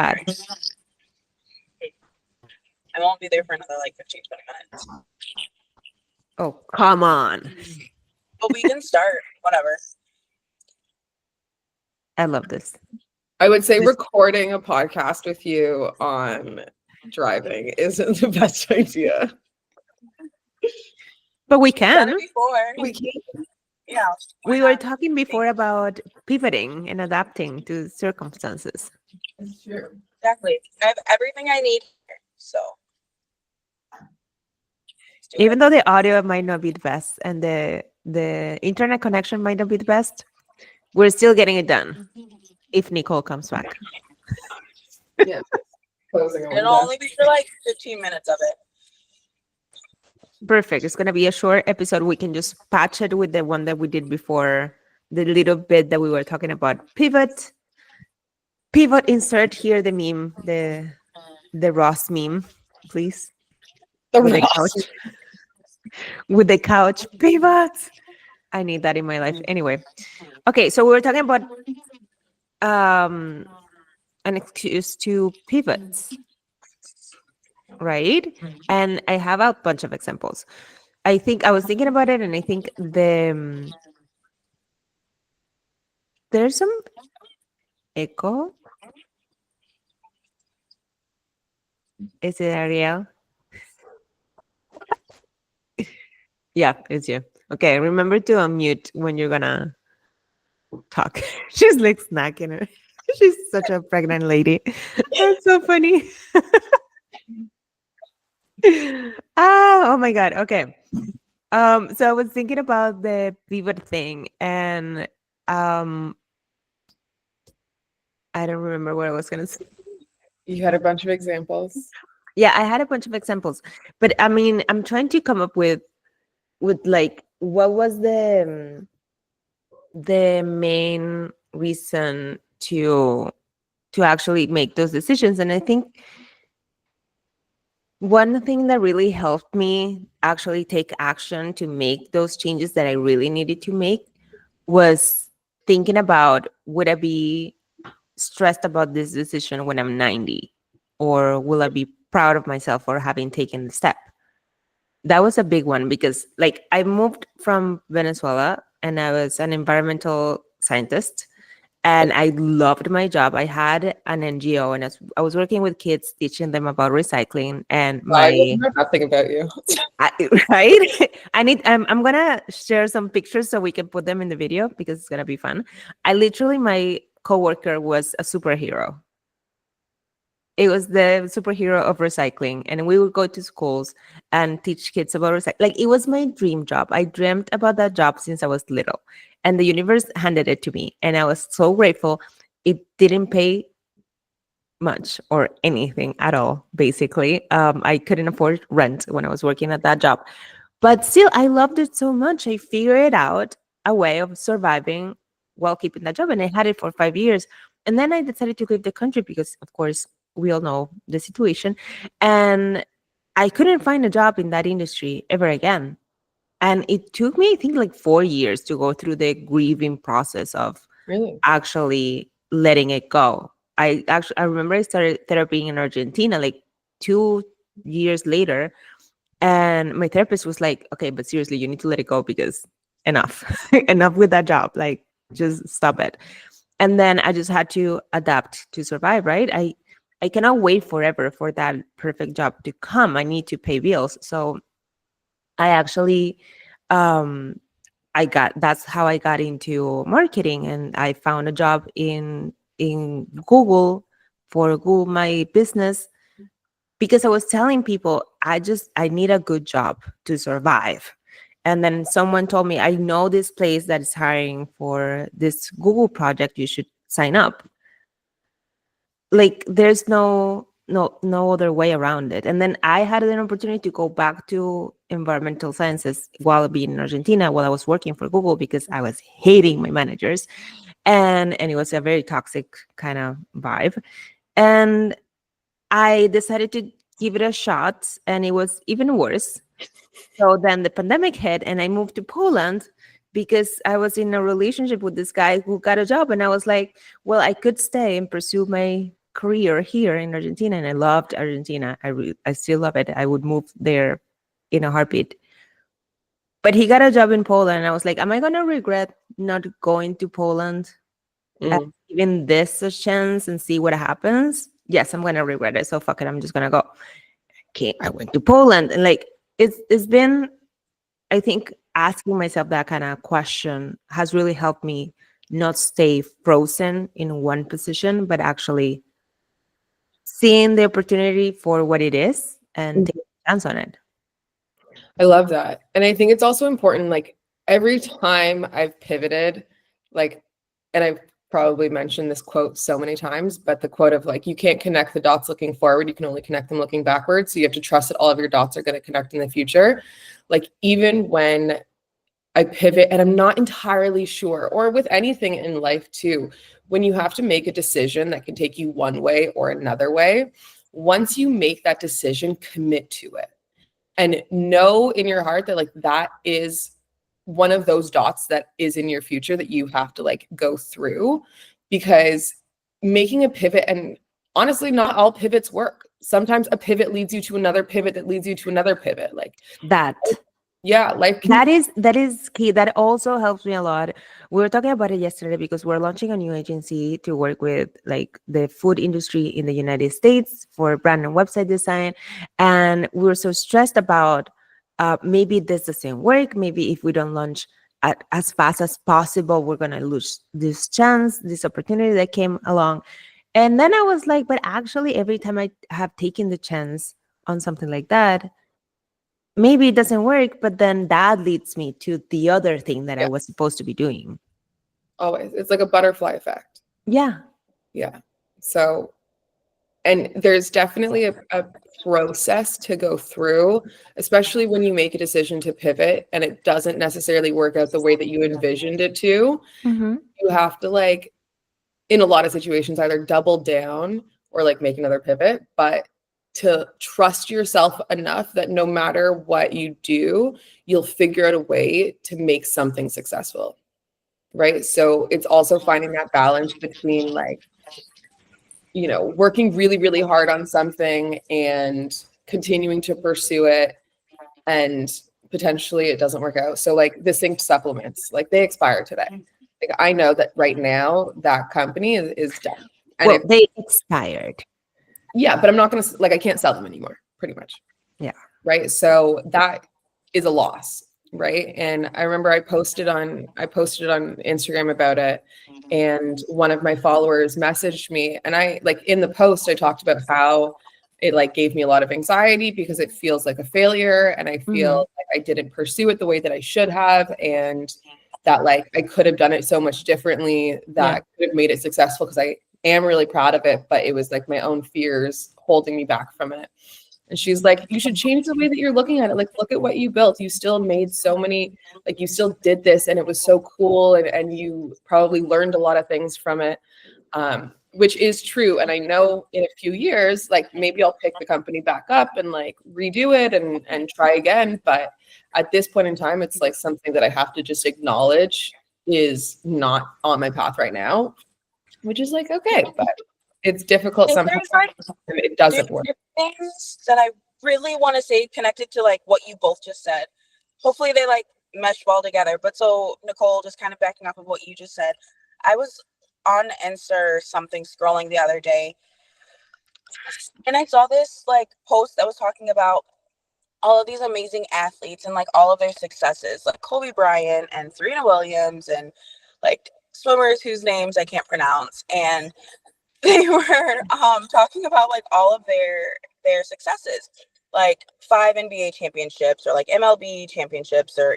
at? I won't be there for another like 15, 20 minutes. Oh, come on. But we can start, whatever. I love this. I would say This- recording a podcast with you on driving isn't the best idea. But we Done can. it before. We can't. Yeah. why We were not? talking before about pivoting and adapting to circumstances. It's true. Exactly. I have everything I need here. So let's do Even it. though the audio might not be the best and the internet connection might not be the best, we're still getting it done if Nicole comes back. Yeah. Closing a It'll window. only be for like 15 minutes of it. Perfect. It's gonna be a short episode. We can just patch it with the one that we did before, the little bit that we were talking about. Pivot. Pivot, insert here the meme, the Ross meme, please. The With the Ross. couch. With the couch. Pivot. I need that in my life. Anyway. Okay, so we were talking about an excuse to pivot, right? And I have a bunch of examples. I think I was thinking about it, and I think there's some echo. Is it Ariel? Yeah, it's you. Okay, remember to unmute when you're gonna talk. She's like snacking her. She's such a pregnant lady. That's so funny. Oh my god. Okay. So I was thinking about the pivot thing, and um I don't remember what I was gonna say. You had a bunch of examples. Yeah, I had a bunch of examples, but I mean, I'm trying to come up with like what was the main reason to actually make those decisions. And I think one thing that really helped me actually take action to make those changes that I really needed to make was thinking about, would I be stressed about this decision when I'm 90, or will I be proud of myself for having taken the step? That was a big one because like I moved from Venezuela and I was an environmental scientist and I loved my job. I had an NGO and I was working with kids teaching them about recycling and I my know nothing about you. right. I'm gonna share some pictures so we can put them in the video because it's gonna be fun. I literally, my coworker was a superhero. It was the superhero of recycling, and we would go to schools and teach kids about recycling. Like, it was my dream job. I dreamt about that job since I was little, and the universe handed it to me, and I was so grateful. It didn't pay much or anything at all, basically. I couldn't afford rent when I was working at that job, but still I loved it so much. I figured out a way of surviving while keeping that job, and I had it for 5 years. And then I decided to leave the country because, of course, we all know the situation, and I couldn't find a job in that industry ever again. And it took me, I think, like 4 years to go through the grieving process of Really? actually letting it go. I remember I started therapy in Argentina like 2 years later, and my therapist was like, "Okay, but seriously, you need to let it go because enough, enough with that job. Like, just stop it." And then I just had to adapt to survive. Right? I cannot wait forever for that perfect job to come. I need to pay bills, so I actually um that's how I got into marketing, and I found a job in Google for Google My Business because I was telling people I need a good job to survive. And then someone told me, I know this place that is hiring for this Google project, you should sign up. Like, there's no other way around it. And then I had an opportunity to go back to environmental sciences while being in Argentina while I was working for Google because I was hating my managers, and it was a very toxic kind of vibe. And I decided to give it a shot, and it was even worse. So then the pandemic hit, and I moved to Poland because I was in a relationship with this guy who got a job, and I was like, well, I could stay and pursue my career here in Argentina, and I loved Argentina. I still love it. I would move there in a heartbeat. But he got a job in Poland, and I was like, am I gonna regret not going to Poland and Mm. giving this a chance and see what happens? Yes, I'm gonna regret it. So fuck it, I'm just gonna go. Okay, I went to Poland, and like it's been, I think asking myself that kind of question has really helped me not stay frozen in one position, but actually seeing the opportunity for what it is and taking a chance on it. I love that. And I think it's also important, like every time I've pivoted, like, and I've probably mentioned this quote so many times, but the quote of like, you can't connect the dots looking forward, you can only connect them looking backwards. So you have to trust that all of your dots are going to connect in the future. Like even when I pivot and I'm not entirely sure, or with anything in life too, when you have to make a decision that can take you one way or another way, once you make that decision, commit to it. And know in your heart that like that is one of those dots that is in your future that you have to like go through, because making a pivot, and honestly not all pivots work. Sometimes a pivot leads you to another pivot that leads you to another pivot. Like That yeah, life can that is key. That also helps me a lot. We were talking about it yesterday because we're launching a new agency to work with like the food industry in the United States for brand and website design, and we were so stressed about maybe this doesn't work. Maybe if we don't launch as fast as possible, we're gonna lose this chance, this opportunity that came along. And then I was like, but actually, every time I have taken the chance on something like that, maybe it doesn't work, but then that leads me to the other thing that I yeah, was supposed to be doing. always. It's like a butterfly effect. Yeah. Yeah. So, and there's definitely a process to go through, especially when you make a decision to pivot and it doesn't necessarily work out the way that you envisioned it to. Mm-hmm. You have to like, in a lot of situations, either double down or like make another pivot, but to trust yourself enough that no matter what you do, you'll figure out a way to make something successful. Right. So it's also finding that balance between like, you know, working really, really hard on something and continuing to pursue it, and potentially it doesn't work out. So like the zinc supplements, like they expire today. Like I know that right now that company is done. And Well, it, they expired. yeah, but I'm not going to, like, I can't sell them anymore, pretty much. Yeah. Right. So that is a loss. Right. And I remember I posted on Instagram about it. And one of my followers messaged me, and I like in the post, I talked about how it like gave me a lot of anxiety because it feels like a failure. And I Mm-hmm. feel like I didn't pursue it the way that I should have. And that like I could have done it so much differently Yeah. that could have made it successful, because I am really proud of it, but it was like my own fears holding me back from it. And she's like, you should change the way that you're looking at it. Like, look at what you built. You still made so many, like you still did this and it was so cool. And you probably learned a lot of things from it, which is true. And I know in a few years, like maybe I'll pick the company back up and like redo it and try again. But at this point in time, it's like something that I have to just acknowledge is not on my path right now, which is like, okay, but it's difficult sometimes. There's like It doesn't work. things that I really want to say connected to like what you both just said. Hopefully they like mesh well together. But so Nicole, just kind of backing up of what you just said, I was on Insta or something scrolling the other day, and I saw this like post that was talking about all of these amazing athletes and like all of their successes, like Kobe Bryant and Serena Williams and like swimmers whose names I can't pronounce. And they were talking about like all of their successes, like 5 NBA championships or like MLB championships or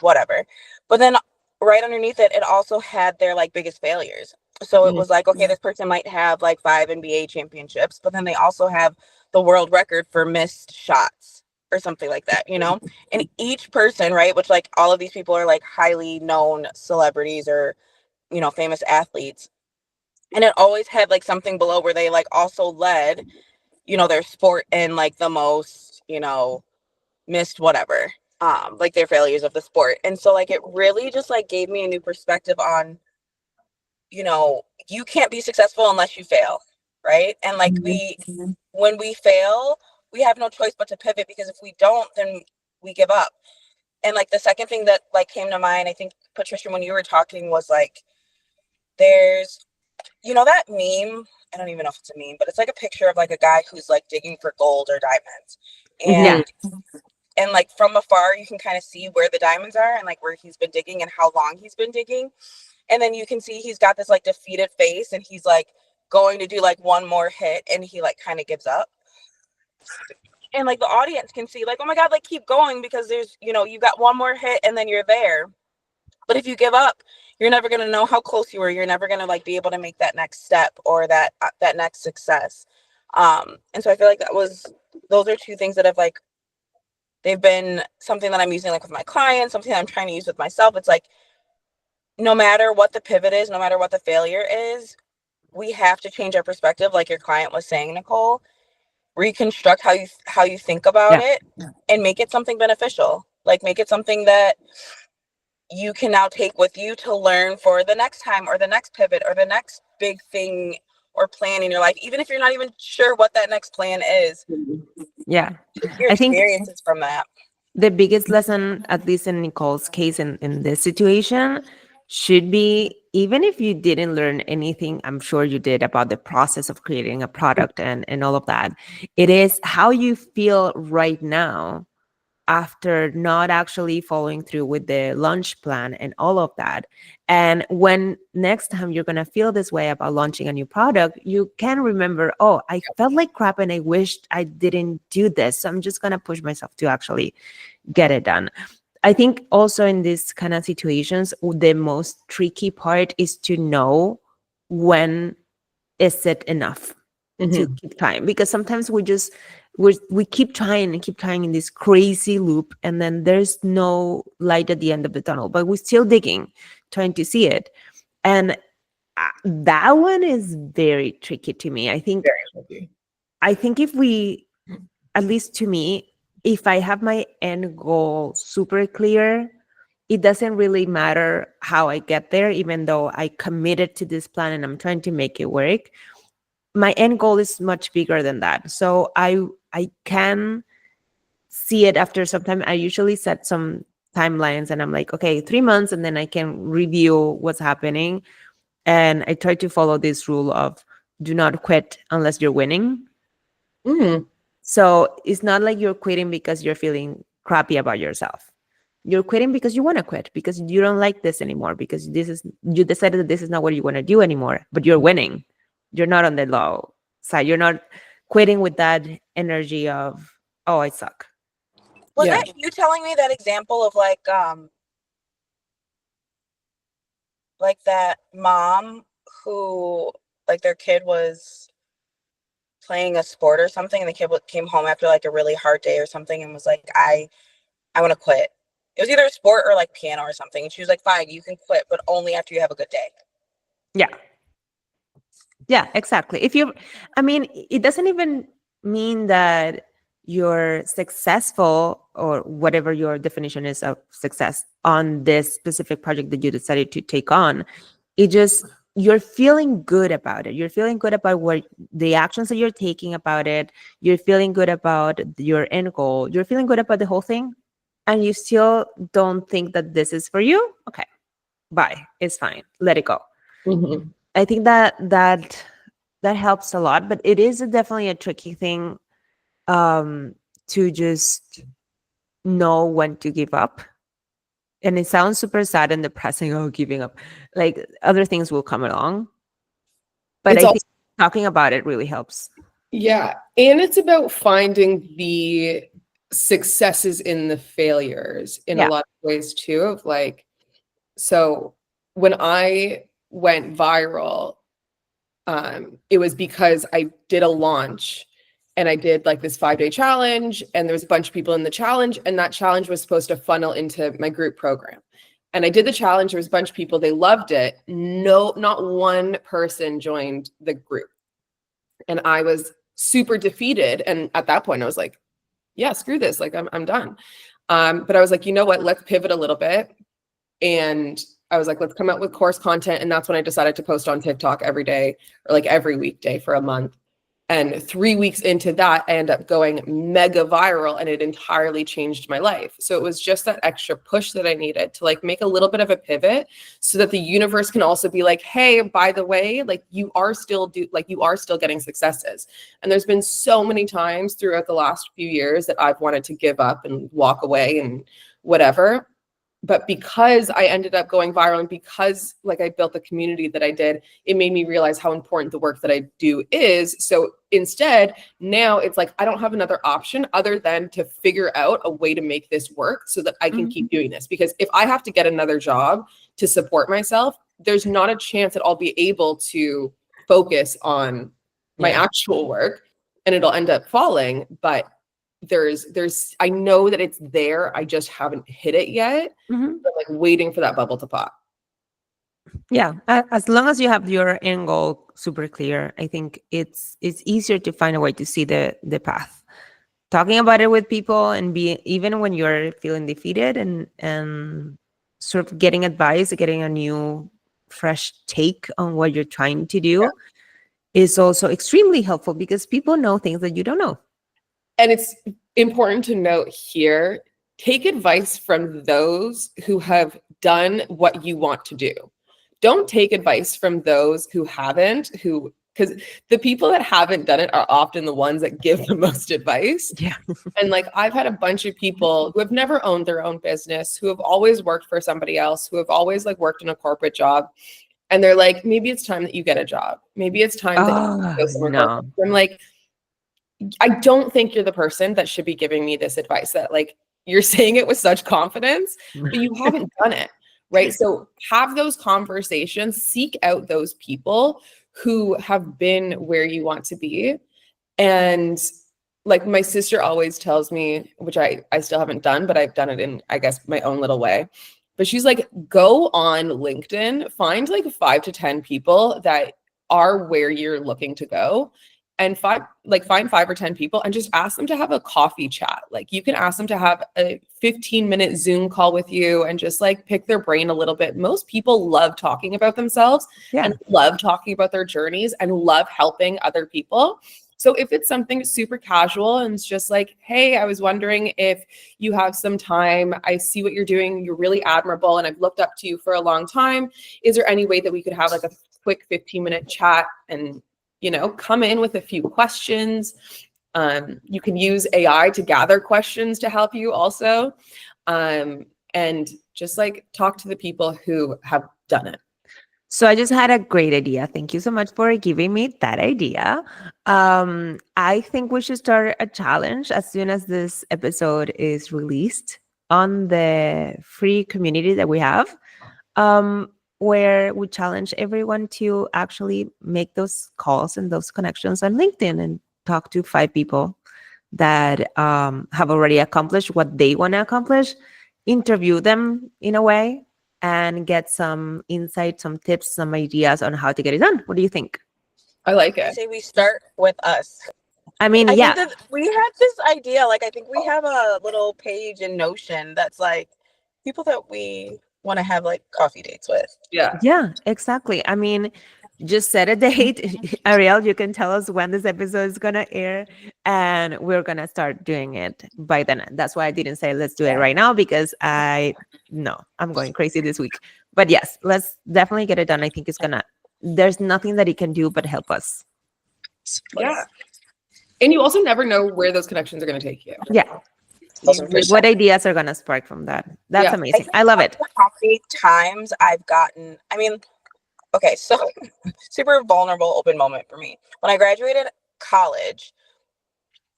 whatever. But then right underneath it, it also had their like biggest failures. So it was like, okay, this person might have like 5 NBA championships, but then they also have the world record for missed shots or something like that, and each person, right, which like all of these people are like highly known celebrities or famous athletes, and it always had like something below where they like also led their sport in like the most missed whatever, like their failures of the sport. And so like it really just like gave me a new perspective on you can't be successful unless you fail. right? And like when we fail, we have no choice but to pivot, because if we don't, then we give up. And like the second thing that like came to mind, I think, Patricia, when you were talking, was like, there's, that meme, I don't even know if it's a meme, but it's like a picture of like a guy who's like digging for gold or diamonds. Yeah. And like from afar, you can kind of see where the diamonds are and like where he's been digging and how long he's been digging. And then you can see he's got this like defeated face, and he's like going to do like one more hit, and he like kind of gives up. And like the audience can see like, oh my God, like keep going, because there's, you got one more hit and then you're there. But if you give up, you're never going to know how close you were. You're never going to like be able to make that next step or that next success. And so I feel like those are two things that have like, they've been something that I'm using like with my clients, something that I'm trying to use with myself. It's like, no matter what the pivot is, no matter what the failure is, we have to change our perspective. Like your client was saying, Nicole, reconstruct how you think about it and make it something beneficial. Like make it something that you can now take with you to learn for the next time or the next pivot or the next big thing or plan in your life, even if you're not even sure what that next plan is. Yeah. Your I think experiences from that. the biggest lesson, at least in Nicole's case, in this situation, should be, even if you didn't learn anything, I'm sure you did, about the process of creating a product and all of that, it is how you feel right now after not actually following through with the launch plan and all of that. And when next time you're going to feel this way about launching a new product, you can remember, oh, I felt like crap and I wished I didn't do this. So I'm just going to push myself to actually get it done. I think also in these kind of situations, the most tricky part is to know when is it enough to keep trying, because sometimes we keep trying and keep trying in this crazy loop, and then there's no light at the end of the tunnel, but we're still digging, trying to see it. And that one is very tricky to me. I think if we, at least to me, if I have my end goal super clear, it doesn't really matter how I get there, even though I committed to this plan and I'm trying to make it work. My end goal is much bigger than that. So I can see it after some time. I usually set some timelines and I'm like, okay, 3 months, and then I can review what's happening. And I try to follow this rule of do not quit unless you're winning. So it's not like you're quitting because you're feeling crappy about yourself. You're quitting because you want to quit, because you don't like this anymore, because you decided that this is not what you want to do anymore, but you're winning. You're not on the low side. You're not quitting with that energy of, oh, I suck. Was that you telling me that example of like that mom who like their kid was playing a sport or something, and the kid came home after like a really hard day or something and was like, I want to quit. It was either a sport or like piano or something. And she was like, fine, you can quit, but only after you have a good day. Yeah, exactly. It doesn't even mean that you're successful, or whatever your definition is of success, on this specific project that you decided to take on. It just, you're feeling good about it. You're feeling good about what the actions that you're taking about it. You're feeling good about your end goal. You're feeling good about the whole thing. And you still don't think that this is for you. Okay, bye. It's fine. Let it go. I think that helps a lot, but it is definitely a tricky thing, to just know when to give up. And it sounds super sad and depressing. Oh, giving up. Like, other things will come along, but It's I think also, talking about it really helps. yeah. And it's about finding the successes in the failures in a lot of ways too, of like, so when I went viral, it was because I did a launch and I did like this 5-day challenge, and there was a bunch of people in the challenge, and that challenge was supposed to funnel into my group program. And I did the challenge. There was a bunch of people, they loved it. No, not one person joined the group. And I was super defeated. And at that point I was like, yeah, screw this. Like I'm done. But I was like, you know what, let's pivot a little bit and I was like, let's come out with course content. And that's when I decided to post on TikTok every day or like every weekday for a month. And 3 weeks into that, I ended up going mega viral and it entirely changed my life. So it was just that extra push that I needed to like make a little bit of a pivot so that the universe can also be like, hey, by the way, like you are still getting successes. And there's been so many times throughout the last few years that I've wanted to give up and walk away and whatever. But because I ended up going viral and because like I built the community that I did, it made me realize how important the work that I do is. So instead, now it's like I don't have another option other than to figure out a way to make this work so that I can keep doing this. Because if I have to get another job to support myself, there's not a chance that I'll be able to focus on my actual work and it'll end up falling. But there's I know that it's there. I just haven't hit it yet. But like waiting for that bubble to pop. Yeah, as long as you have your end goal super clear, I think it's easier to find a way to see the path. Talking about it with people and be even when you're feeling defeated and sort of getting advice, getting a new fresh take on what you're trying to do is also extremely helpful because people know things that you don't know. And it's important to note here, take advice from those who have done what you want to do. Don't take advice from those who haven't, because the people that haven't done it are often the ones that give the most advice. Yeah. And like I've had a bunch of people who have never owned their own business, who have always worked for somebody else, who have always like worked in a corporate job. And they're like, maybe it's time that you get a job. Maybe it's time that you go somewhere. No. I'm like, I don't think you're the person that should be giving me this advice. That like you're saying it with such confidence, but you haven't done it, right? So have those conversations, seek out those people who have been where you want to be. And like my sister always tells me, which I still haven't done, but I've done it in, I guess, my own little way. But she's like, go on LinkedIn, find like 5 to 10 people that are where you're looking to go. And find 5 or 10 people and just ask them to have a coffee chat. Like you can ask them to have a 15-minute Zoom call with you and just like pick their brain a little bit. Most people love talking about themselves and love talking about their journeys and love helping other people. So if it's something super casual and it's just like, hey, I was wondering if you have some time. I see what you're doing. You're really admirable. And I've looked up to you for a long time. Is there any way that we could have like a quick 15-minute chat and come in with a few questions. You can use AI to gather questions to help you also. And just like talk to the people who have done it. So I just had a great idea. Thank you so much for giving me that idea. I think we should start a challenge as soon as this episode is released on the free community that we have. Where we challenge everyone to actually make those calls and those connections on LinkedIn and talk to 5 people that have already accomplished what they want to accomplish, interview them in a way, and get some insight, some tips, some ideas on how to get it done. What do you think? I like I it. say we start with us. I mean, I yeah. think that we had this idea, like I think we have a little page in Notion that's like people that we want to have like coffee dates with. Yeah, exactly. I mean, just set a date. Ariel, you can tell us when this episode is going to air and we're going to start doing it by then. That's why I didn't say let's do it right now because I'm going crazy this week. But yes, let's definitely get it done. I think there's nothing that it can do but help us. Yeah. And you also never know where those connections are going to take you. Yeah. What ideas are going to spark from that? That's amazing. I love it. How many times I've gotten, okay, so super vulnerable open moment for me. When I graduated college,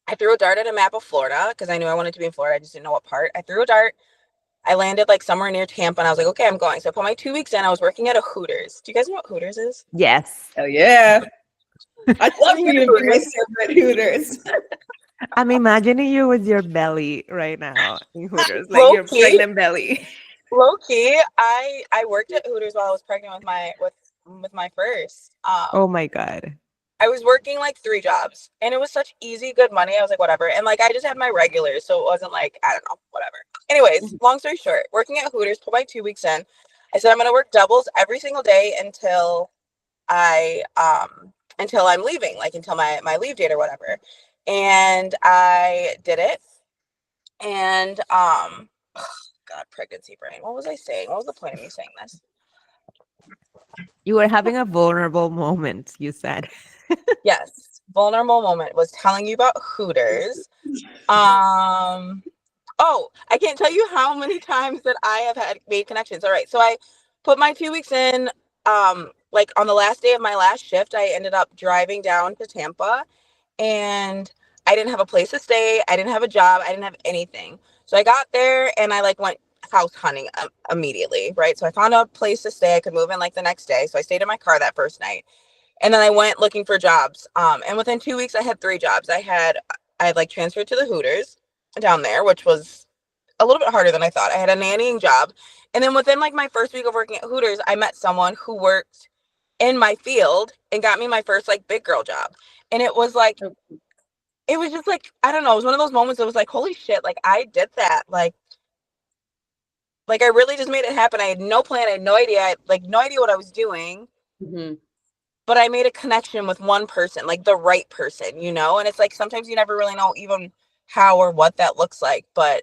I threw a dart at a map of Florida because I knew I wanted to be in Florida. I just didn't know what part. I threw a dart. I landed like somewhere near Tampa and I was like, okay, I'm going. So I put my 2 weeks in. I was working at a Hooters. Do you guys know what Hooters is? Yes. Hell yeah. I love you to be my favorite Hooters. I'm imagining you with your belly right now in Hooters, like your pregnant belly. Low key, I worked at Hooters while I was pregnant with my first. Oh my God. I was working like 3 jobs and it was such easy, good money. I was like, whatever. And like, I just had my regulars. So it wasn't like, I don't know, whatever. Anyways, long story short, working at Hooters, put my 2 weeks in. I said I'm going to work doubles every single day until I'm leaving, like until my leave date or whatever. And I did it. And God, pregnancy brain. What was I saying? What was the point of me saying this? You were having a vulnerable moment, you said. Yes, vulnerable moment was telling you about Hooters. Um, oh, I can't tell you how many times that I have had made connections. All right, so I put my 2 weeks in. Like on the last day of my last shift, I ended up driving down to Tampa, and I didn't have a place to stay. I didn't have a job. I didn't have anything. So I got there and I like went house hunting immediately, right? So I found a place to stay. I could move in like the next day. So I stayed in my car that first night. And then I went looking for jobs. And within 2 weeks, I had 3 jobs. I had like transferred to the Hooters down there, which was a little bit harder than I thought. I had a nannying job. And then within like my first week of working at Hooters, I met someone who worked in my field and got me my first like big girl job. And it was like, it was just like, I don't know, it was one of those moments that was like, holy shit, like I did that. Like I really just made it happen. I had no plan. I had no idea. I had like no idea what I was doing. Mm-hmm. But I made a connection with one person, like the right person, you know? And it's like sometimes you never really know even how or what that looks like. But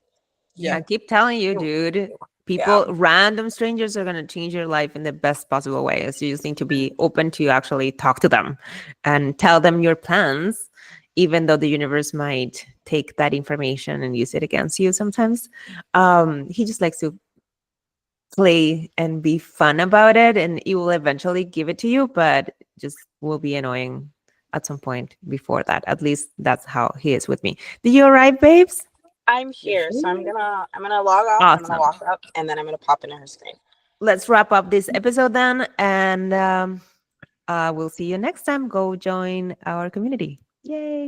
I keep telling you, dude. People, random strangers are going to change your life in the best possible way. So you just need to be open to actually talk to them and tell them your plans, even though the universe might take that information and use it against you sometimes. He just likes to play and be fun about it, and he will eventually give it to you, but just will be annoying at some point before that. At least that's how he is with me. Did you arrive, babes? I'm here. So I'm gonna log off, I'm gonna Awesome. walk up, and then I'm gonna pop into her screen. Let's wrap up this episode then, and we'll see you next time. Go join our community. Yay.